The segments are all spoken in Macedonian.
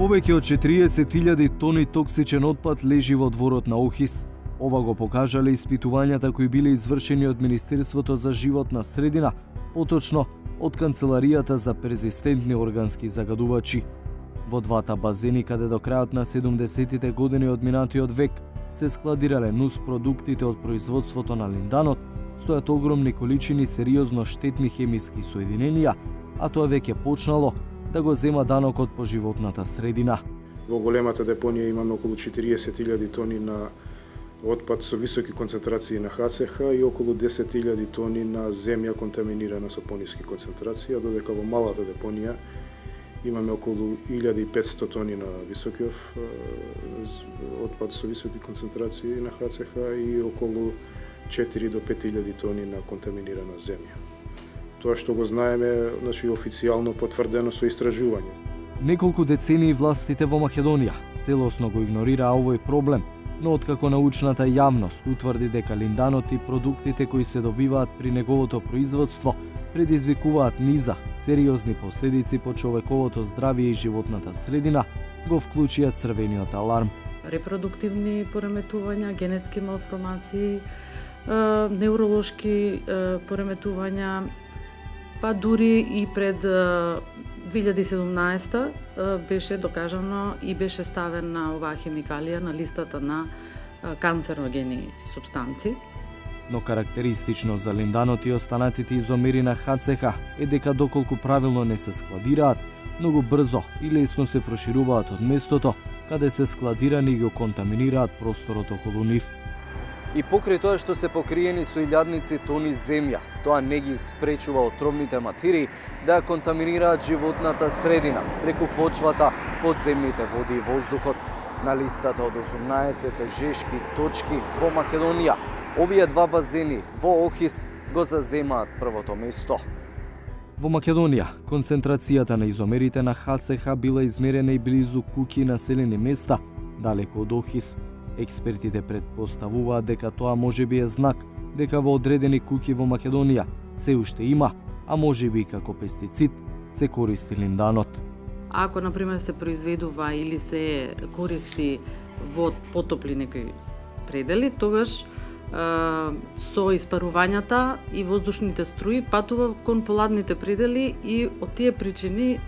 Повеќе од 40.000 тони токсичен отпад лежи во дворот на Охис. Ова го покажале испитувањата кои биле извршени од Министерството за животна средина, поточно од Канцеларијата за перзистентни органски загадувачи. Во двата базени, каде до крајот на 70-тите години од минатиот век се складирале нус продуктите од производството на линданот, стојат огромни количини сериозно штетни хемиски соединенија, а тоа веќе почнало да го зема данокот по животната средина. Во големата депонија имаме околу 40.000 тони на отпад со високи концентрации на ХЦХ и околу 10.000 тони на земја контаминирана со пониски концентрации, додека во малата депонија имаме околу 1500 тони на високиот отпад со високи концентрации на ХЦХ и околу 4 до 5.000 тони на контаминирана земја. Тоа што го знаеме, значи официјално потврдено со истражување. Неколку децении властите во Македонија целосно го игнорираа овој проблем, но откако научната јавност утврди дека линданот и продуктите кои се добиваат при неговото производство предизвикуваат низа сериозни последици по човековото здравје и животната средина, го вклучија црвениот аларм. Репродуктивни пореметувања, генетски малформации, невролошки пореметувања, па дури и пред 2017 беше докажано и беше ставена оваа хемикалија на листата на канцерогени супстанци. Но карактеристично за линданот и останатите изомери на ХЦХ е дека доколку правилно не се складираат, многу брзо и лесно се прошируваат од местото каде се складирани и го контаминираат просторот околу нив. И покрај тоа што се покриени со илјадници тони земја, тоа не ги спречува отровните материи да ја контаминираат животната средина преку почвата, подземните води и воздухот. На листата од 18 жешки точки во Македонија, овие два базени во Охис го заземаат првото место. Во Македонија, концентрацијата на изомерите на ХЦХ била измерена и близу куќи населени места, далеку од Охис. Експертите предпоставуваат дека тоа можеби е знак дека во одредени куќи во Македонија се уште има, а можеби и како пестицид се користи линданот. Ако, например, се произведува или се користи во потопли некои предели, тогаш со испарувањата и воздушните струи патува кон поладните предели и од тие причини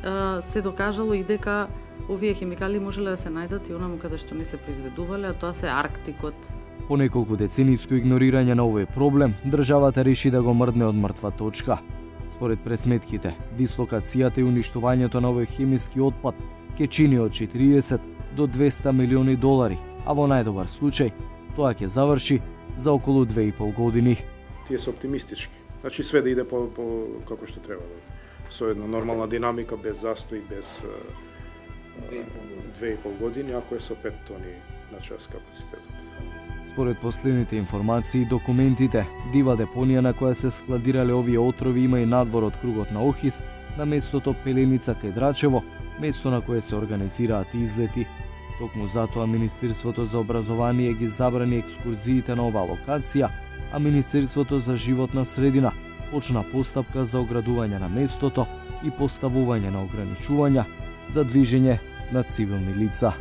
се докажало и дека овие хемикали можеле да се најдат и онаму каде што не се произведувале, а тоа се Арктикот. По неколку децениско игнорирање на овој проблем, државата реши да го мрдне од мртва точка. Според пресметките, дислокацијата и уништувањето на овој хемиски отпад ќе чини од 40 до 200 милиони долари, а во најдобар случај тоа ќе заврши за околу 2,5 години. Тие се оптимистички. Значи све да иде по како што треба. Со една нормална динамика, без застој, без 2,5 години, ако е со 5 тони на час капацитетот. Според последните информации и документите, дива депонија на која се складирале овие отрови има и надвор од кругот на Охис, на местото Пеленица кај Драчево, место на кое се организираат излети. Токму затоа Министерството за образование ги забрани екскурзиите на оваа локација, а Министерството за животна средина почна постапка за оградување на местото и поставување на ограничувања за движење на цивилни лица.